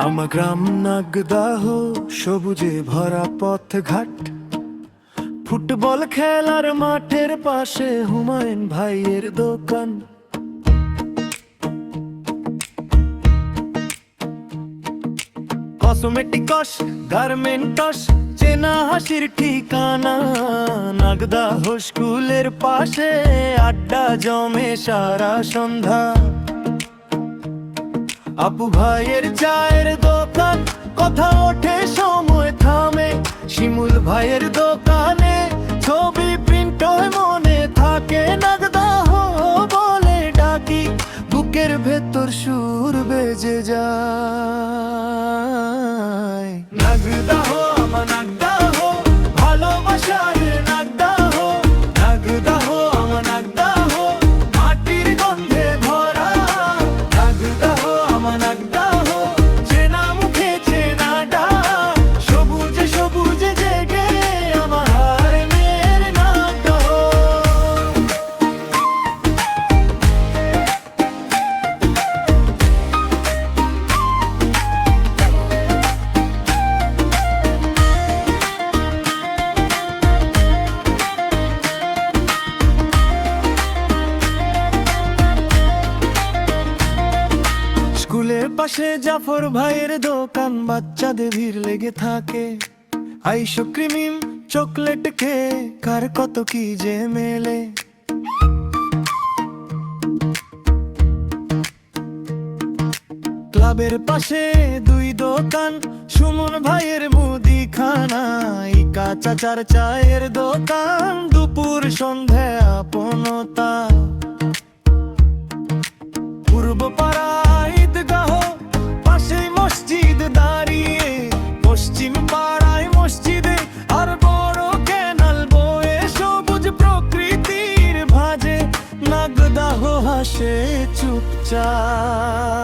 আমার গ্রাম নাগদাহ, সবুজে ভরা পথ ঘাট, ফুটবল খেলার মাঠের পাশে হুমায়ুন ভাইয়ের দোকান। কসমেটিকস, গার্মেন্টস, চেনা হাসির ঠিকানা। নাগদাহ স্কুলের পাশে আড্ডা জমে সারা সন্ধ্যা। আপু ভাইয়ের চায়ের দোকান, কথা ওঠে সময় থামে। শিমুল ভাইয়ের দোকানে ছবি প্রিন্ট হয়ে মনে থাকে। নাগদাহ বলে ডাকি, বুকের ভেতর সুর বেজে যায়। নাগদাহ আমার নাগদাহ, ভালোবাসার নাগদাহ। নাগদাহ আমার নাগদাহ, মাটির গন্ধে ভরা। নাগদাহ আমার নাগদাহ, চেনা মুখে চেনা ডাক। সবুজে সবুজে জেগে আমার মেয়ের নাগদাহ। স্কুলের পাশে জাফর ভাইয়ের দোকান, বাচ্চাদের ভিড় লেগে থাকে। আইসক্রিম চকলেট খেয়ে কার কত কি যে মেলে। ক্লাবের পাশে দুই দোকান, সুমন ভাইয়ের মুদিখানা। ইকা চাচার চায়ের দোকান, দুপুর সন্ধ্যা আপনতা। পূর্ব পাড়া ঈদগাহ, পাশে মসজিদ দাঁড়িয়ে। পশ্চিম পাড়ায় মসজিদে আর বড় ক্যানাল বয়ে। সবুজ প্রকৃতির ভাঁজে নাগদাহ হাসে চুপচাপ।